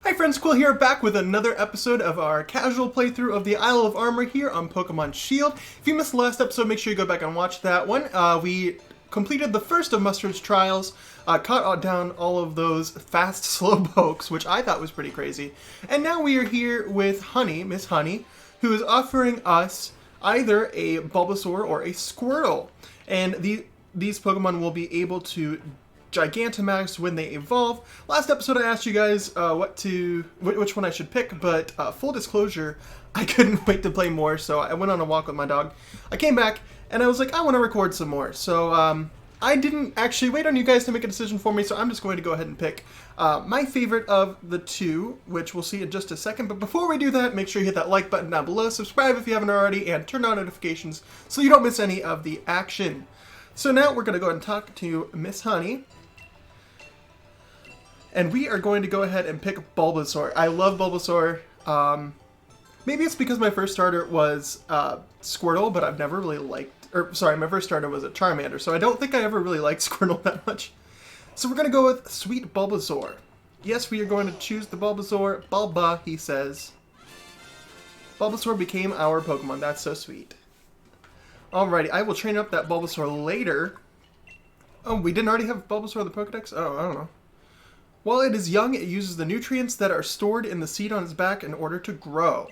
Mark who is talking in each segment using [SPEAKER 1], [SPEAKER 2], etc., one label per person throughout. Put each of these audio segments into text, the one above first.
[SPEAKER 1] Hi friends, Quill here, back with another episode of our casual playthrough of the Isle of Armor here on Pokemon Shield. If you missed the last episode, make sure you go back and watch that one. We completed the first of Mustard's trials, caught down all of those fast Slowpokes, which I thought was pretty crazy. And now we are here with Honey, Miss Honey, who is offering us either a Bulbasaur or a Squirtle. And these Pokemon will be able to Gigantamax when they evolve. Last episode I asked you guys which one I should pick, but full disclosure, I couldn't wait to play more, so I went on a walk with my dog. I came back and I was like, I want to record some more, so I didn't actually wait on you guys to make a decision for me, so I'm just going to go ahead and pick my favorite of the two, which we'll see in just a second. But before we do that, make sure you hit that like button down below, subscribe if you haven't already, and turn on notifications so you don't miss any of the action. So now we're going to go ahead and talk to Miss Honey. And we are going to go ahead and pick Bulbasaur. I love Bulbasaur. Maybe it's because my first starter was Squirtle, but I've never really liked... my first starter was a Charmander, so I don't think I ever really liked Squirtle that much. So we're going to go with Sweet Bulbasaur. Yes, we are going to choose the Bulbasaur. Bulba, he says. Bulbasaur became our Pokemon. That's so sweet. Alrighty, I will train up that Bulbasaur later. Oh, we didn't already have Bulbasaur in the Pokedex? Oh, I don't know. While it is young, it uses the nutrients that are stored in the seed on its back in order to grow.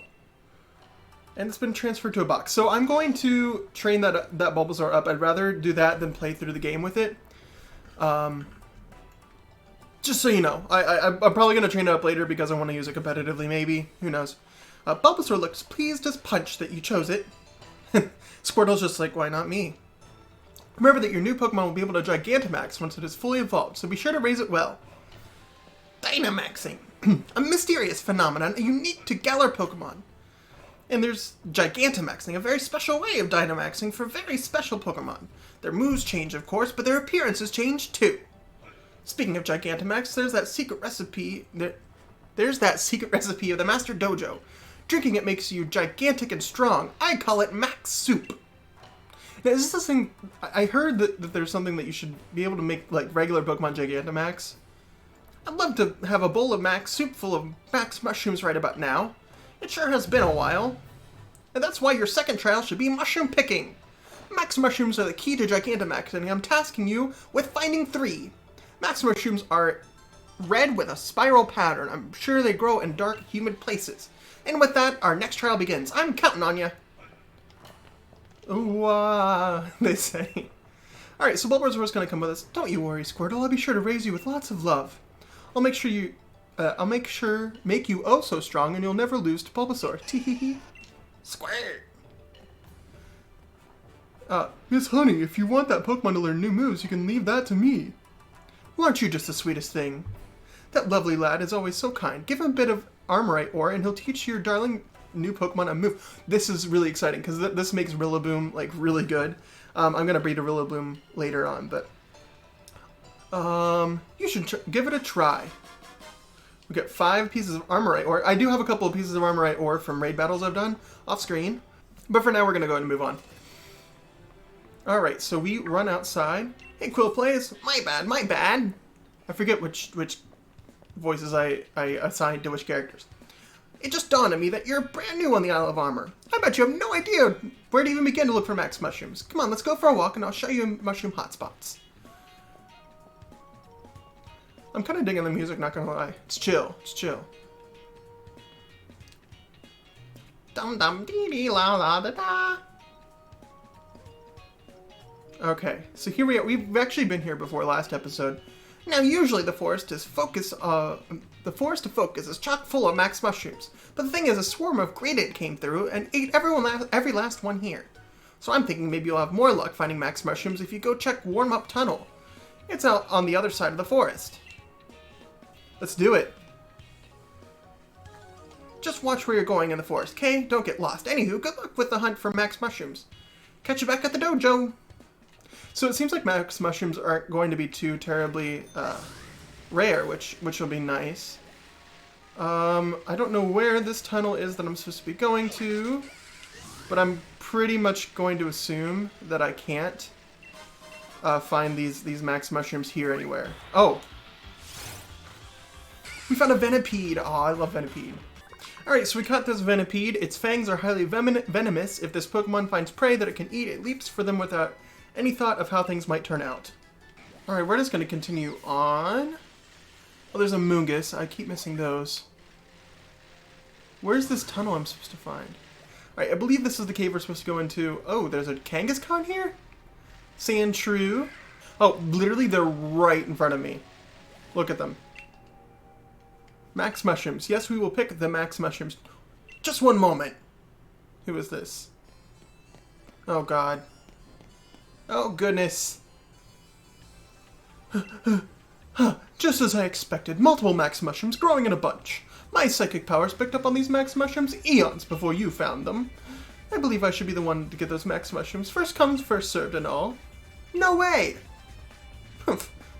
[SPEAKER 1] And it's been transferred to a box. So I'm going to train that Bulbasaur up. I'd rather do that than play through the game with it. Just so you know. I'm probably going to train it up later because I want to use it competitively, maybe. Who knows? Bulbasaur looks pleased as punch that you chose it. Squirtle's just like, why not me? Remember that your new Pokemon will be able to Gigantamax once it is fully evolved, so be sure to raise it well. Dynamaxing, a mysterious phenomenon unique to Galar Pokemon. And there's Gigantamaxing, a very special way of Dynamaxing for very special Pokemon. Their moves change, of course, but their appearances change too. Speaking of Gigantamax, there's that secret recipe of the Master Dojo. Drinking it makes you gigantic and strong. I call it Max Soup. Now, is this thing... I heard that there's something that you should be able to make, like, regular Pokemon Gigantamax. I'd love to have a bowl of Max Soup full of Max Mushrooms right about now. It sure has been a while. And that's why your second trial should be mushroom picking. Max Mushrooms are the key to Gigantamax, and I'm tasking you with finding 3. Max Mushrooms are red with a spiral pattern. I'm sure they grow in dark, humid places. And with that, our next trial begins. I'm counting on you. Ooh, they say. Alright, so Bulbasaur's going to come with us. Don't you worry, Squirtle. I'll be sure to raise you with lots of love. I'll make you oh so strong, and you'll never lose to Bulbasaur. Tee-hee-hee. Squirt. Miss Honey, if you want that Pokemon to learn new moves, you can leave that to me. Well, aren't you just the sweetest thing? That lovely lad is always so kind. Give him a bit of Armorite ore, and he'll teach your darling new Pokemon a move. This is really exciting, because this makes Rillaboom, like, really good. I'm going to breed a Rillaboom later on, but... you should give it a try. We got 5 pieces of Armorite ore. I do have a couple of pieces of Armorite ore from raid battles I've done off screen, but for now we're gonna go ahead and move on. Alright, so we run outside. Hey, QwilPlays. My bad. I forget which voices I assigned to which characters. It just dawned on me that you're brand new on the Isle of Armor. I bet you have no idea where to even begin to look for Max Mushrooms. Come on, let's go for a walk and I'll show you mushroom hotspots. I'm kind of digging the music, not gonna lie. It's chill. It's chill. Dum dum dee dee la la da da. Okay, so here we are. We've actually been here before last episode. Now, usually the forest of focus is chock full of Max Mushrooms. But the thing is, a swarm of Greedent came through and ate every last one here. So I'm thinking maybe you'll have more luck finding Max Mushrooms if you go check Warm Up Tunnel. It's out on the other side of the forest. Let's do it. Just watch where you're going in the forest, okay? Don't get lost. Anywho, good luck with the hunt for Max Mushrooms. Catch you back at the dojo. So it seems like Max Mushrooms aren't going to be too terribly rare, which will be nice. I don't know where this tunnel is that I'm supposed to be going to, but I'm pretty much going to assume that I can't find these Max Mushrooms here anywhere. Oh. We found a Venipede. Oh, I love Venipede. Alright, so we caught this Venipede. Its fangs are highly venomous. If this Pokemon finds prey that it can eat, it leaps for them without any thought of how things might turn out. Alright, we're just going to continue on. Oh, there's a Moongus. I keep missing those. Where's this tunnel I'm supposed to find? Alright, I believe this is the cave we're supposed to go into. Oh, there's a Kangaskhan here? Sandshrew. Oh, literally they're right in front of me. Look at them. Max Mushrooms. Yes, we will pick the Max Mushrooms. Just one moment. Who is this? Oh, God. Oh, goodness. Just as I expected, multiple Max Mushrooms growing in a bunch. My psychic powers picked up on these Max Mushrooms eons before you found them. I believe I should be the one to get those Max Mushrooms. First comes, first served and all. No way!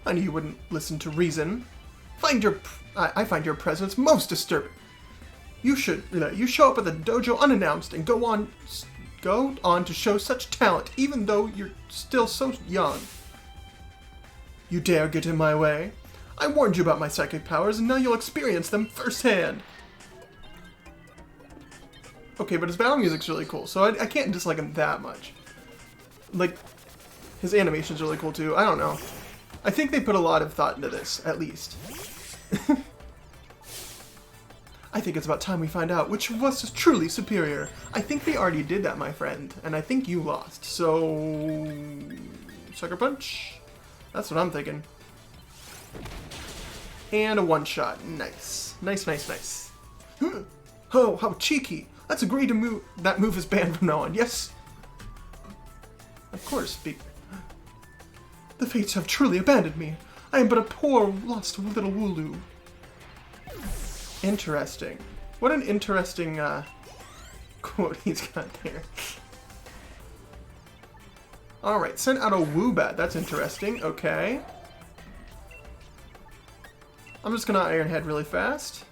[SPEAKER 1] I knew you wouldn't listen to reason. I find your presence most disturbing. You show up at the dojo unannounced and go on to show such talent, even though you're still so young. You dare get in my way? I warned you about my psychic powers, and now you'll experience them firsthand. Okay, but his battle music's really cool, so I can't dislike him that much. Like, his animation's really cool too. I don't know. I think they put a lot of thought into this, at least. I think it's about time we find out which of us is truly superior. I think they already did that, my friend, and I think you lost. So... Sucker Punch? That's what I'm thinking. And a one-shot. Nice. Nice, nice, nice. Oh, how cheeky. Let's agree to move. That move is banned from now on. Yes. Of course. The fates have truly abandoned me. I am but a poor, lost little Wooloo. Interesting. What an interesting quote he's got there. Alright, sent out a Woobat. That's interesting. Okay. I'm just gonna Iron Head really fast.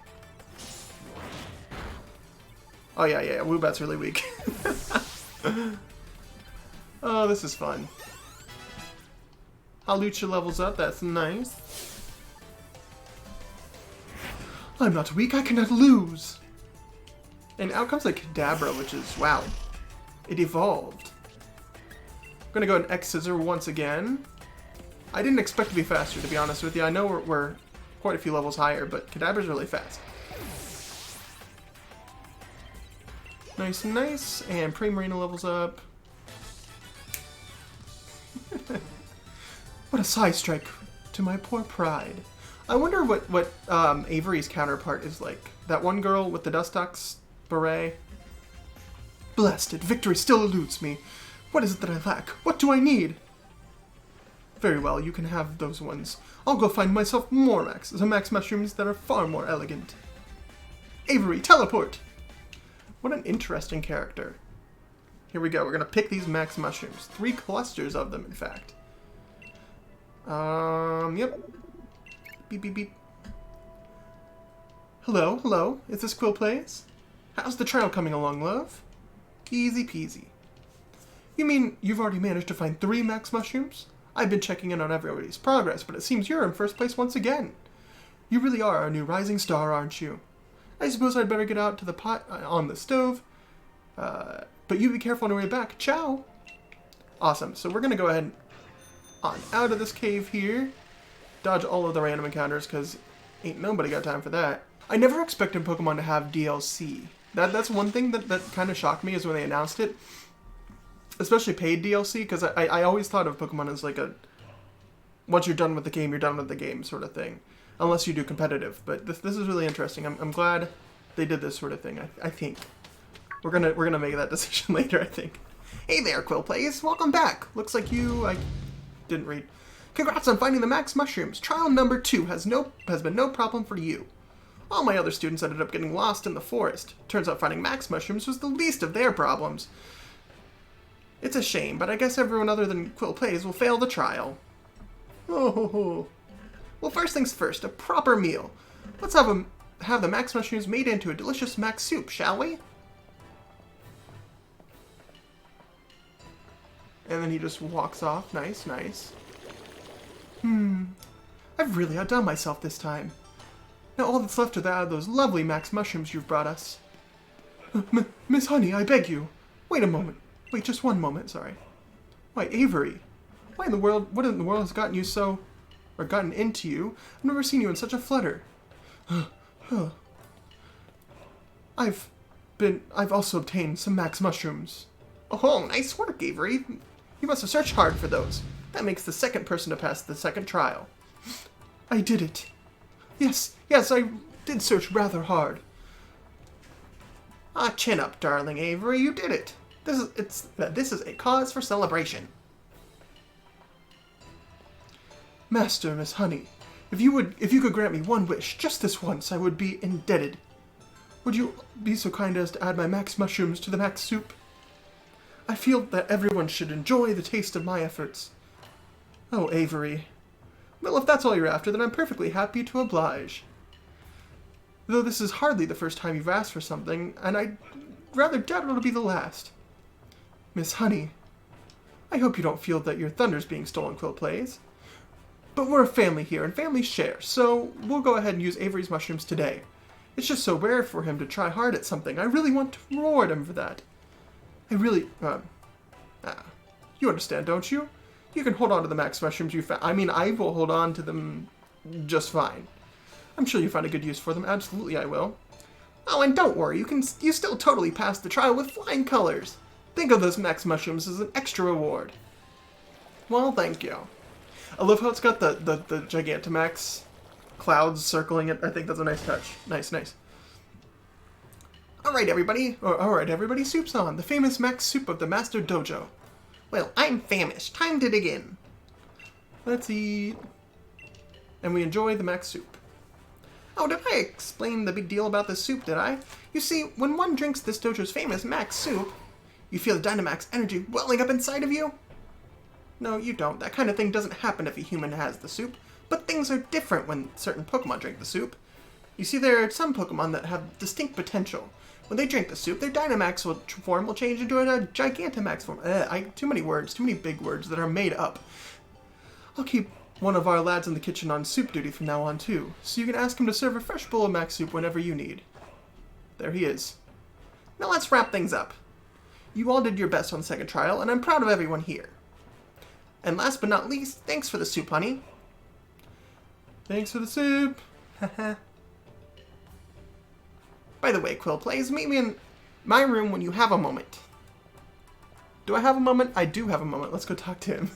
[SPEAKER 1] Oh yeah, Woobat's really weak. Oh, this is fun. Hawlucha levels up, that's nice. I'm not weak, I cannot lose! And out comes a Kadabra, which is, wow. It evolved. I'm gonna go an X-Scissor once again. I didn't expect to be faster, to be honest with you. I know we're quite a few levels higher, but Kadabra's really fast. Nice, nice. And Primarina levels up. What a side strike to my poor pride. I wonder what Avery's counterpart is like. That one girl with the Dustox beret. Blasted, victory still eludes me. What is it that I lack? What do I need? Very well, you can have those ones. I'll go find myself more Max Mushrooms that are far more elegant. Avery, teleport! What an interesting character. Here we go, we're gonna pick these Max Mushrooms. 3 clusters of them, in fact. Yep. Beep, beep, beep. Hello, hello, is this QwilPlays? How's the trial coming along, love? Easy peasy. You mean you've already managed to find 3 Max Mushrooms? I've been checking in on everybody's progress, but it seems you're in first place once again. You really are our new rising star, aren't you? I suppose I'd better get out to the pot on the stove. But you be careful on your way back. Ciao! Awesome, so we're going to go ahead on out of this cave here. Dodge all of the random encounters, because ain't nobody got time for that. I never expected Pokemon to have DLC. That's one thing that kind of shocked me is when they announced it. Especially paid DLC, because I always thought of Pokemon as like a once you're done with the game, you're done with the game sort of thing. Unless you do competitive. But this is really interesting. I'm glad they did this sort of thing, I think. We're gonna make that decision later, I think. Hey there, QwilPlays! Welcome back! Looks like I didn't read. Congrats on finding the Max Mushrooms! Trial number 2 has been no problem for you. All my other students ended up getting lost in the forest. Turns out finding Max Mushrooms was the least of their problems. It's a shame, but I guess everyone other than QwilPlays will fail the trial. Oh. Well, first things first, a proper meal. Let's have the Max Mushrooms made into a delicious Max soup, shall we? And then he just walks off. Nice, nice. I've really outdone myself this time. Now all that's left are those lovely max mushrooms you've brought us. Miss Honey, I beg you. Wait a moment. Wait, just one moment, sorry. Why, Avery. What in the world has gotten you so... or gotten into you? I've never seen you in such a flutter. I've also obtained some max mushrooms. Oh, nice work, Avery. You must have searched hard for those. That makes the second person to pass the second trial. I did it. Yes, I did search rather hard. Ah, chin up, darling Avery. You did it. This is a cause for celebration. Master, Miss Honey, if you could grant me one wish, just this once, I would be indebted. Would you be so kind as to add my max mushrooms to the max soup? I feel that everyone should enjoy the taste of my efforts. Oh, Avery. Well, if that's all you're after, then I'm perfectly happy to oblige. Though this is hardly the first time you've asked for something, and I rather doubt it'll be the last. Miss Honey, I hope you don't feel that your thunder's being stolen, QwilPlays. But we're a family here, and families share, so we'll go ahead and use Avery's mushrooms today. It's just so rare for him to try hard at something. I really want to reward him for that. I really, you understand, don't you? You can hold on to the max mushrooms you found. I mean, I will hold on to them just fine. I'm sure you find a good use for them. Absolutely, I will. Oh, and don't worry, you still totally passed the trial with flying colors. Think of those max mushrooms as an extra reward. Well, thank you. I love how it's got the Gigantamax clouds circling it. I think that's a nice touch. Nice. Alright, everybody, soup's on. The famous max soup of the Master Dojo. Well, I'm famished. Time to dig in. Let's eat. And we enjoy the max soup. Oh, did I explain the big deal about this soup, did I? You see, when one drinks this dojo's famous max soup, you feel the Dynamax energy welling up inside of you. No, you don't. That kind of thing doesn't happen if a human has the soup. But things are different when certain Pokemon drink the soup. You see, there are some Pokemon that have distinct potential. When they drink the soup, their Dynamax form will change into a Gigantamax form. Too many words, too many big words that are made up. I'll keep one of our lads in the kitchen on soup duty from now on, too, so you can ask him to serve a fresh bowl of max soup whenever you need. There he is. Now let's wrap things up. You all did your best on the second trial, and I'm proud of everyone here. And last but not least, thanks for the soup, honey. Thanks for the soup. Haha. By the way, QwilPlays, meet me in my room when you have a moment. Do I have a moment? I do have a moment. Let's go talk to him.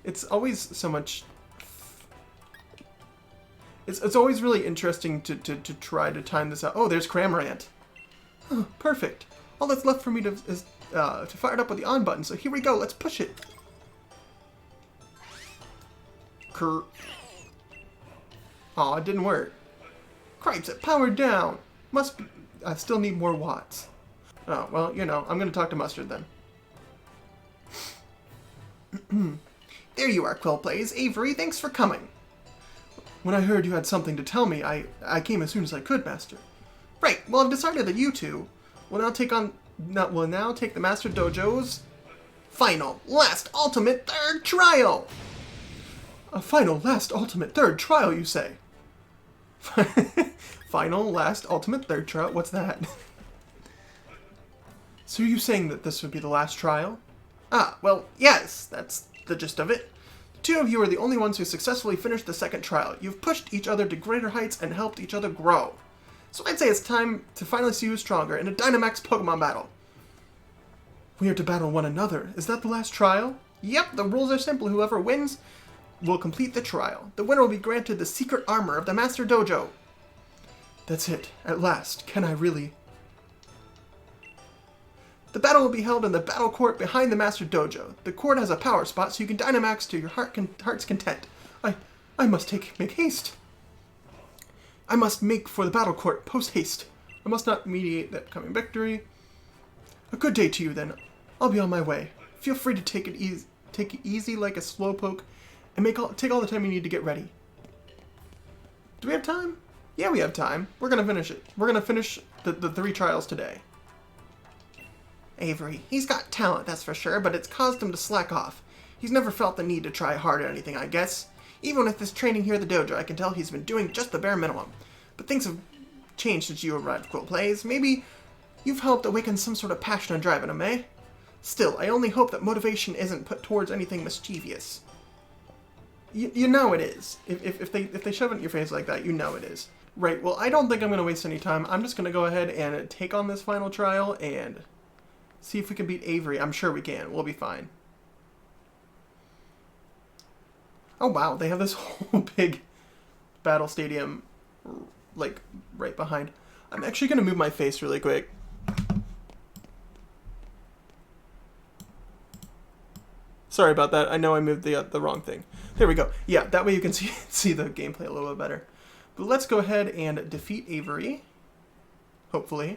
[SPEAKER 1] It's always so much... It's always really interesting to try to time this out. Oh, there's Cramorant. Oh, perfect. All that's left for me is to fire it up with the on button, so here we go. Let's push it. Aw, it didn't work. Cripes, it powered down. Must be... I still need more watts. Oh, well, you know, I'm going to talk to Mustard then. There you are, QwilPlays. Avery, thanks for coming. When I heard you had something to tell me, I came as soon as I could, Master. Right, well, I've decided that you two will now take the Master Dojo's final, last, ultimate, third trial! A final, last, ultimate, third trial, you say? Final, last, ultimate, third trial? What's that? So are you saying that this would be the last trial? Ah, well, yes, that's the gist of it. The two of you are the only ones who successfully finished the second trial. You've pushed each other to greater heights and helped each other grow. So I'd say it's time to finally see who's stronger in a Dynamax Pokemon battle. We are to battle one another. Is that the last trial? Yep, the rules are simple. Whoever wins will complete the trial. The winner will be granted the secret armor of the Master Dojo. That's it. At last. Can I really? The battle will be held in the battle court behind the Master Dojo. The court has a power spot, so you can Dynamax to your heart's content. I must make haste. I must make for the battle court post-haste. I must not mediate that coming victory. A good day to you, then. I'll be on my way. Feel free to take it easy like a slowpoke, and take all the time you need to get ready. Do we have time? Yeah, we have time. We're gonna finish it. We're gonna finish the 3 trials today. Avery, he's got talent, that's for sure, but it's caused him to slack off. He's never felt the need to try hard at anything, I guess. Even with his training here at the dojo, I can tell he's been doing just the bare minimum. But things have changed since you arrived at QwilPlays. Maybe you've helped awaken some sort of passion and drive in him, eh? Still, I only hope that motivation isn't put towards anything mischievous. You know it is. If they shove it in your face like that, you know it is. Right, well, I don't think I'm going to waste any time. I'm just going to go ahead and take on this final trial and see if we can beat Avery. I'm sure we can. We'll be fine. Oh, wow. They have this whole big battle stadium, like, right behind. I'm actually going to move my face really quick. Sorry about that. I know I moved the wrong thing. There we go. Yeah, that way you can see the gameplay a little bit better. But let's go ahead and defeat Avery. Hopefully.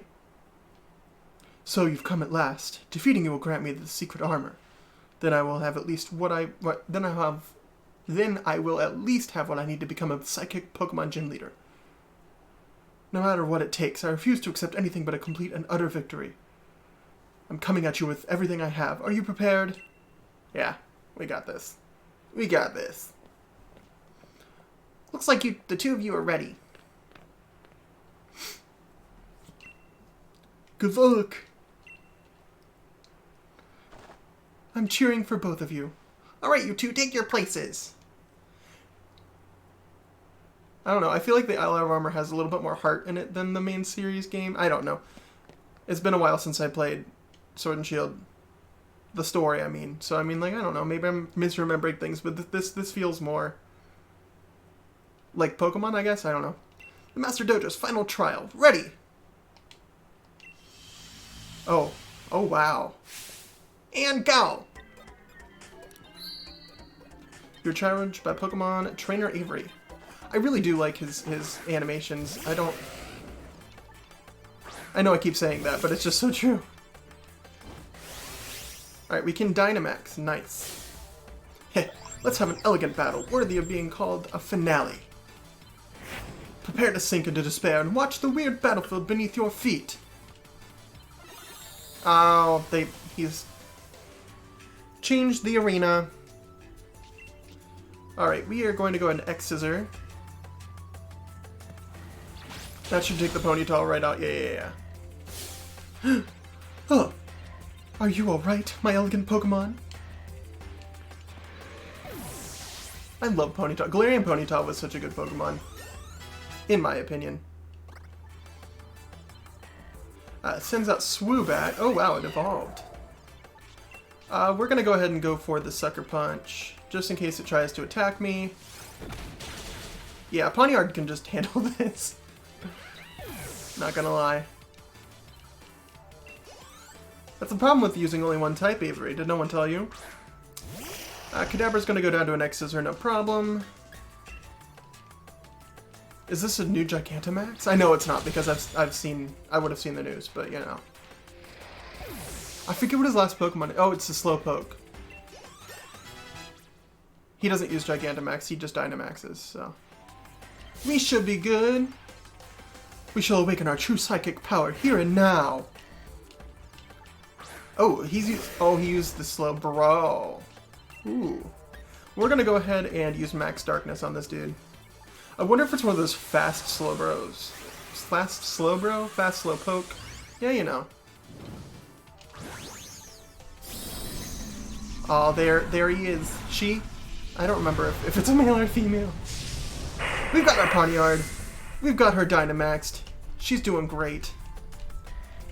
[SPEAKER 1] So you've come at last. Defeating you will grant me the secret armor. Then I will have at least then I will at least have what I need to become a psychic Pokemon gym leader. No matter what it takes, I refuse to accept anything but a complete and utter victory. I'm coming at you with everything I have. Are you prepared? Yeah, we got this. We got this. Looks like the two of you are ready. Good luck. I'm cheering for both of you. Alright, you two, take your places. I don't know, I feel like the Isle of Armor has a little bit more heart in it than the main series game. I don't know. It's been a while since I played Sword and Shield. The story, I mean. So, I mean, like, I don't know, maybe I'm misremembering things, but this feels more like Pokemon, I guess? I don't know. The Master Dojo's final trial. Ready! Oh. Oh, wow. And go! You're challenged by Pokemon Trainer Avery. I really do like his animations. I know I keep saying that, but it's just so true. Alright, we can Dynamax. Nice. Heh, let's have an elegant battle, worthy of being called a finale. Prepare to sink into despair and watch the weird battlefield beneath your feet. Oh, he's changed the arena. Alright, we are going to go ahead and X-Scissor. That should take the Ponytail right out. Yeah. Oh, are you alright, my elegant Pokemon? I love Ponytail. Galarian Ponytail was such a good Pokemon. In my opinion. Sends out Swoobat. Oh wow, it evolved. We're gonna go ahead and go for the Sucker Punch, just in case it tries to attack me. Yeah, Pawniard can just handle this. Not gonna lie. That's the problem with using only one type, Avery. Did no one tell you? Kadabra's gonna go down to an X-Scissor, no problem. Is this a new Gigantamax? I know it's not, because I would have seen the news, but you know. I forget what his last Pokemon is. Oh, it's the Slowpoke. He doesn't use Gigantamax, he just Dynamaxes, so. We should be good. We shall awaken our true psychic power here and now. Oh, he used the Slowbro. Ooh. We're gonna go ahead and use Max Darkness on this dude. I wonder if it's one of those fast Slowbros. Fast Slowbro? Fast Slowpoke? Yeah, you know. Oh, there he is. She? I don't remember if it's a male or female. We've got our Pawniard. We've got her Dynamaxed. She's doing great.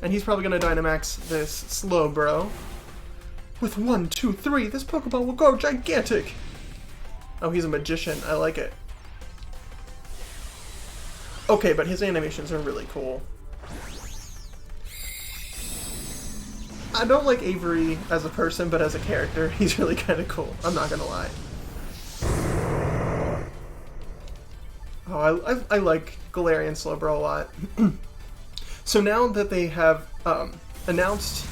[SPEAKER 1] And he's probably gonna Dynamax this Slowbro. With 1, 2, 3, this Pokeball will go gigantic! Oh, he's a magician. I like it. Okay, but his animations are really cool. I don't like Avery as a person, but as a character, he's really kind of cool. I'm not gonna lie. Oh, I like Galarian Slowbro a lot. So now that they have announced...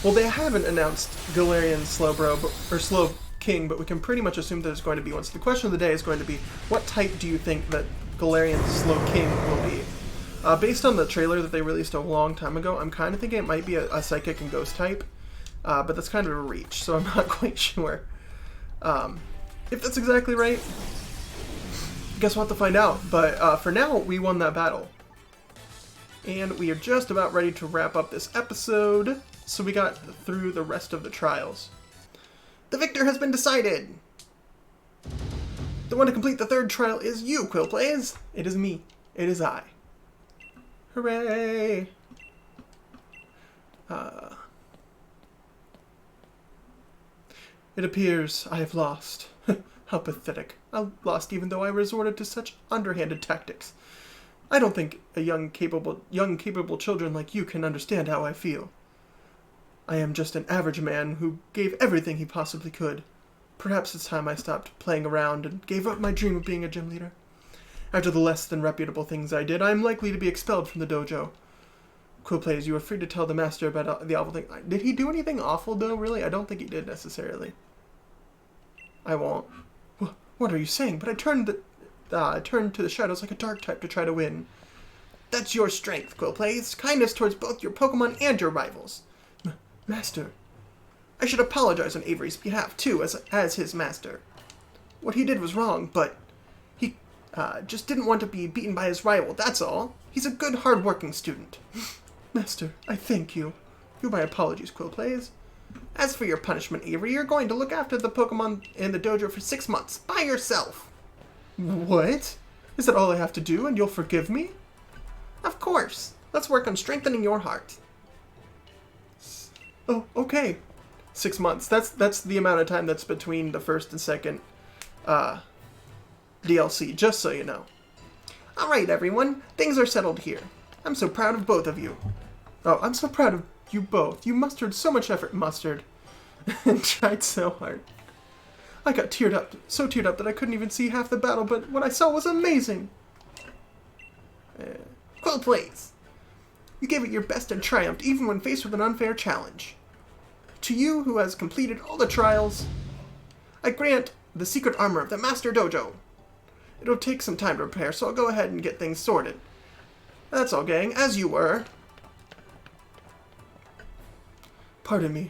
[SPEAKER 1] Well, they haven't announced Galarian Slowbro, or Slowking, but we can pretty much assume that it's going to be one. So the question of the day is going to be, what type do you think that Galarian Slowking will be? Based on the trailer that they released a long time ago, I'm kind of thinking it might be a Psychic and Ghost type, but that's kind of a reach, so I'm not quite sure. If that's exactly right, guess we'll have to find out. But for now, we won that battle. And we are just about ready to wrap up this episode, so we got through the rest of the trials. The victor has been decided! The one to complete the third trial is you, QwilPlays! It is me. It is I. Hooray! It appears I have lost. How pathetic. I lost even though I resorted to such underhanded tactics. I don't think a young capable children like you can understand how I feel. I am just an average man who gave everything he possibly could. Perhaps it's time I stopped playing around and gave up my dream of being a gym leader. After the less than reputable things I did, I am likely to be expelled from the dojo. QwilPlays, you are free to tell the master about the awful thing. Did he do anything awful, though, really? I don't think he did, necessarily. I won't. What are you saying? But I turned to the shadows like a dark type to try to win. That's your strength, QwilPlays. Kindness towards both your Pokemon and your rivals. Master. I should apologize on Avery's behalf, too, as his master. What he did was wrong, but he just didn't want to be beaten by his rival, that's all. He's a good, hard-working student. Master, I thank you. My apologies, QwilPlays. As for your punishment, Avery, you're going to look after the Pokemon in the dojo for 6 months, by yourself. What? Is that all I have to do, and you'll forgive me? Of course. Let's work on strengthening your heart. Oh, okay. 6 months. That's the amount of time that's between the first and second DLC, just so you know. Alright, everyone. Things are settled here. I'm so proud of both of you. Oh, I'm so proud of you both. You mustered so much effort, and tried so hard. I got so teared up that I couldn't even see half the battle, but what I saw was amazing. QwilPlays. You gave it your best and triumphed even when faced with an unfair challenge. To you, who has completed all the trials, I grant the secret armor of the Master Dojo. It'll take some time to prepare, so I'll go ahead and get things sorted. That's all, gang. As you were. Pardon me,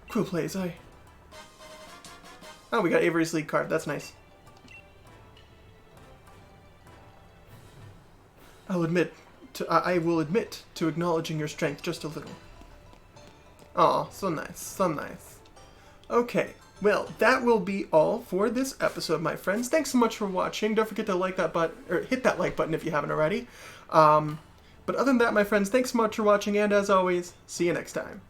[SPEAKER 1] QwilPlays, Oh, we got Avery's league card. That's nice. I will admit to acknowledging your strength just a little. Aw, so nice, so nice. Okay, well, that will be all for this episode, my friends. Thanks so much for watching. Don't forget to like that button, or hit that like button if you haven't already. But other than that, my friends, thanks so much for watching, and as always, see you next time.